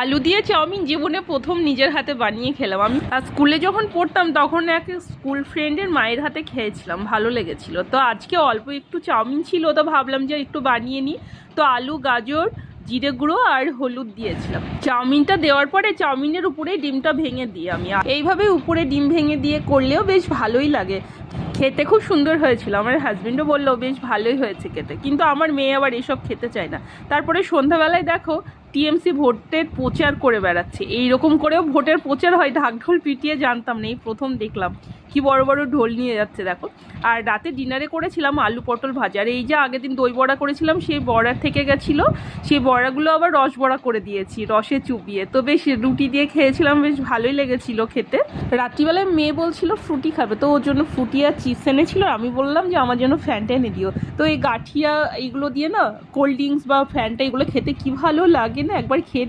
আলু দিয়ে চাউমিন জীবনে প্রথম নিজের হাতে বানিয়ে খেলাম। আমি স্কুলে যখন পড়তাম তখন এক স্কুল ফ্রেন্ডের মায়ের হাতে খেয়েছিলাম, ভালো লেগেছিল। তো আজকে অল্প একটু চাউমিন ছিল, তো ভাবলাম যে একটু বানিয়ে নিই। তো আলু, গাজর, জিরে গুঁড়ো আর হলুদ দিয়েছিলাম। চাউমিনটা দেওয়ার পরে চাউমিনের উপরে ডিমটা ভেঙে দিই আমি। এইভাবে উপরে ডিম ভেঙে দিয়ে করলেও বেশ ভালোই লাগে, খেতে খুব সুন্দর হয়েছিল। আমার হাজবেন্ডও বললো বেশ ভালোই হয়েছে খেতে, কিন্তু আমার মেয়ে আবার এসব খেতে চায় না। তারপরে সন্ধ্যাবেলায় দেখো টিএমসি ভোটের প্রচার করে বেড়াচ্ছে। এইরকম করেও ভোটের প্রচার হয়, ঢাকঢোল পিটিয়ে জানতাম না, এই প্রথম দেখলাম। কি বড় বড় ঢোল নিয়ে যাচ্ছে দেখো। আর রাতে ডিনারে করেছিলাম আলু পটল ভাজা। আর এই যে আগের দিন দই বড়া করেছিলাম, সেই বড়া থেকে গেছিলো, সেই বড়াগুলো আবার রস বড়া করে দিয়েছি রসে চুবিয়ে। তো বেশ রুটি দিয়ে খেয়েছিলাম, বেশ ভালোই লেগেছিল খেতে। রাত্রিবেলায় মেয়ে বলছিল ফ্রুটি খাবে, তো ওর জন্য ফ্রুটি আর চিপস এনেছিল। আমি বললাম যে আমার জন্য ফ্যানটা এনে দিও। তো এই গাঠিয়া এইগুলো দিয়ে না কোল্ড ড্রিঙ্কস বা ফ্যানটা এগুলো খেতে কি ভালো লাগে না, একবার খেয়ে